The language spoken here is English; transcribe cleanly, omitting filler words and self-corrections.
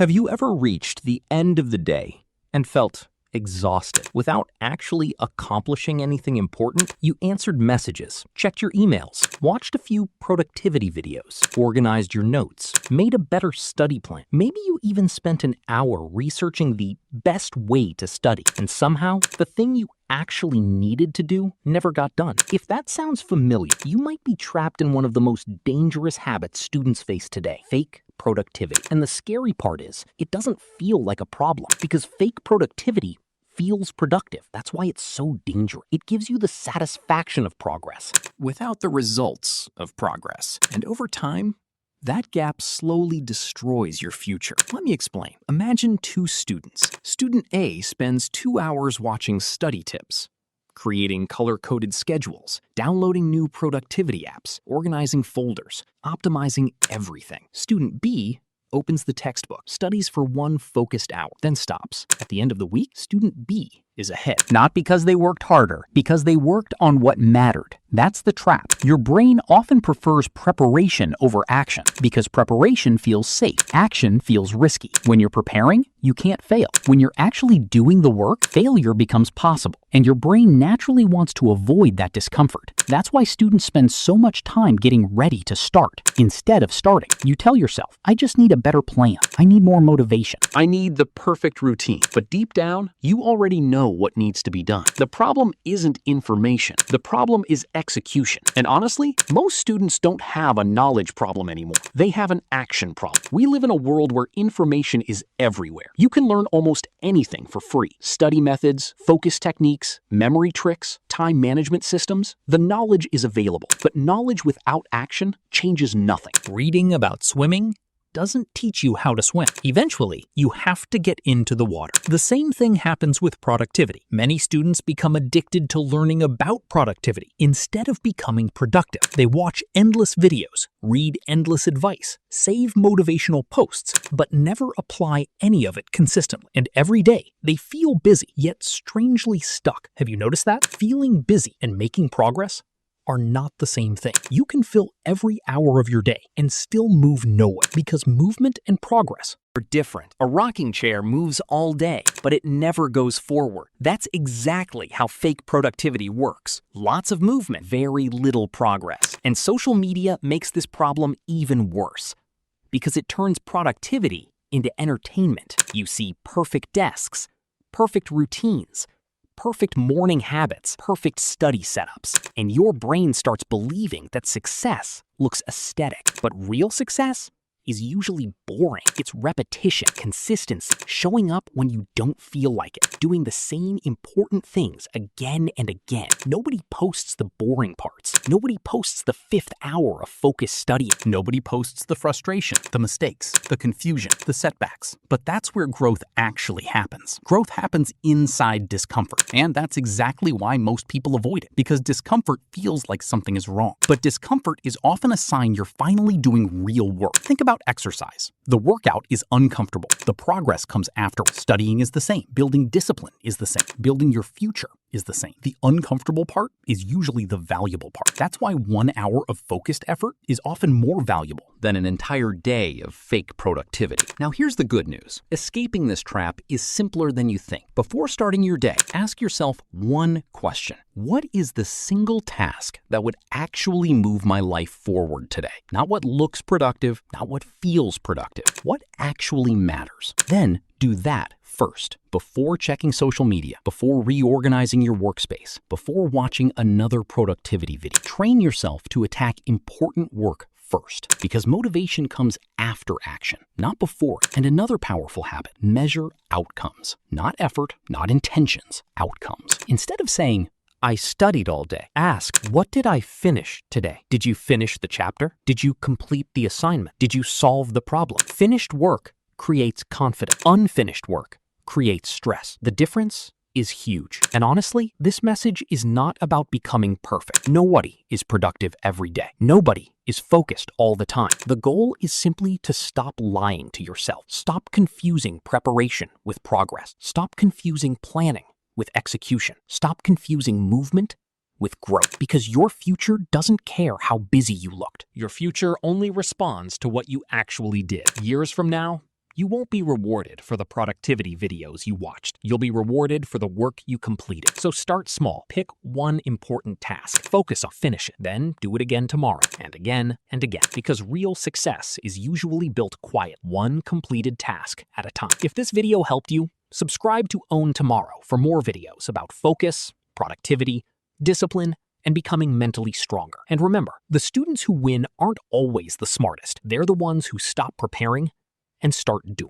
Have you ever reached the end of the day and felt exhausted without actually accomplishing anything important? You answered messages, checked your emails, watched a few productivity videos, organized your notes, made a better study plan. Maybe you even spent an hour researching the best way to study, and somehow the thing you actually needed to do never got done. If that sounds familiar, you might be trapped in one of the most dangerous habits students face today: fake productivity. And the scary part is, it doesn't feel like a problem because fake productivity feels productive. That's why it's so dangerous. It gives you the satisfaction of progress without the results of progress. And over time, that gap slowly destroys your future. Let me explain. Imagine two students. Student A spends 2 hours watching study tips, creating color-coded schedules, downloading new productivity apps, organizing folders, optimizing everything. Student B opens the textbook, studies for 1 focused hour, then stops. At the end of the week, student B is ahead. Not because they worked harder, because they worked on what mattered. That's the trap. Your brain often prefers preparation over action because preparation feels safe. Action feels risky. When you're preparing, you can't fail. When you're actually doing the work, failure becomes possible, and your brain naturally wants to avoid that discomfort. That's why students spend so much time getting ready to start instead of starting. You tell yourself, I just need a better plan. I need more motivation. I need the perfect routine. But deep down, you already know what needs to be done. The problem isn't information. The problem is execution. And honestly, most students don't have a knowledge problem anymore. They have an action problem. We live in a world where information is everywhere. You can learn almost anything for free. Study methods, focus techniques, memory tricks, time management systems. The knowledge is available, but knowledge without action changes nothing. Reading about swimming doesn't teach you how to swim. Eventually, you have to get into the water. The same thing happens with productivity. Many students become addicted to learning about productivity instead of becoming productive. They watch endless videos, read endless advice, save motivational posts, but never apply any of it consistently. And every day, they feel busy, yet strangely stuck. Have you noticed that? Feeling busy and making progress are not the same thing. You can fill every hour of your day and still move nowhere because movement and progress are different. A rocking chair moves all day, but it never goes forward. That's exactly how fake productivity works. Lots of movement, very little progress. And social media makes this problem even worse because it turns productivity into entertainment. You see perfect desks, perfect routines, perfect morning habits, perfect study setups, and your brain starts believing that success looks aesthetic. But real success is usually boring. It's repetition, consistency, showing up when you don't feel like it, doing the same important things again and again. Nobody posts the boring parts. Nobody posts the 5th hour of focused studying. Nobody posts the frustration, the mistakes, the confusion, the setbacks. But that's where growth actually happens. Growth happens inside discomfort. And that's exactly why most people avoid it, because discomfort feels like something is wrong. But discomfort is often a sign you're finally doing real work. Think about exercise. The workout is uncomfortable. The progress comes after. Studying is the same. Building discipline is the same. Building your future is the same. The uncomfortable part is usually the valuable part. That's why 1 hour of focused effort is often more valuable than an entire day of fake productivity. Now here's the good news. Escaping this trap is simpler than you think. Before starting your day, ask yourself one question. What is the single task that would actually move my life forward today? Not what looks productive, not what feels productive. What actually matters? Then do that first, before checking social media, before reorganizing your workspace, before watching another productivity video. Train yourself to attack important work first, because motivation comes after action, not before it. And another powerful habit: measure outcomes, not effort, not intentions, outcomes. Instead of saying, I studied all day, ask, what did I finish today? Did you finish the chapter? Did you complete the assignment? Did you solve the problem? Finished work creates confidence. Unfinished work creates stress. The difference is huge. And honestly, this message is not about becoming perfect. Nobody is productive every day. Nobody is focused all the time. The goal is simply to stop lying to yourself. Stop confusing preparation with progress. Stop confusing planning with execution. Stop confusing movement with growth, because your future doesn't care how busy you looked. Your future only responds to what you actually did. Years from now, You won't be rewarded for the productivity videos you watched. You'll be rewarded for the work you completed. So start small. Pick one important task. Focus on finish it. Then do it again tomorrow and again and again. Because real success is usually built quiet, one completed task at a time. If this video helped you, subscribe to Own Tomorrow for more videos about focus, productivity, discipline, and becoming mentally stronger. And remember, the students who win aren't always the smartest. They're the ones who stop preparing and start doing.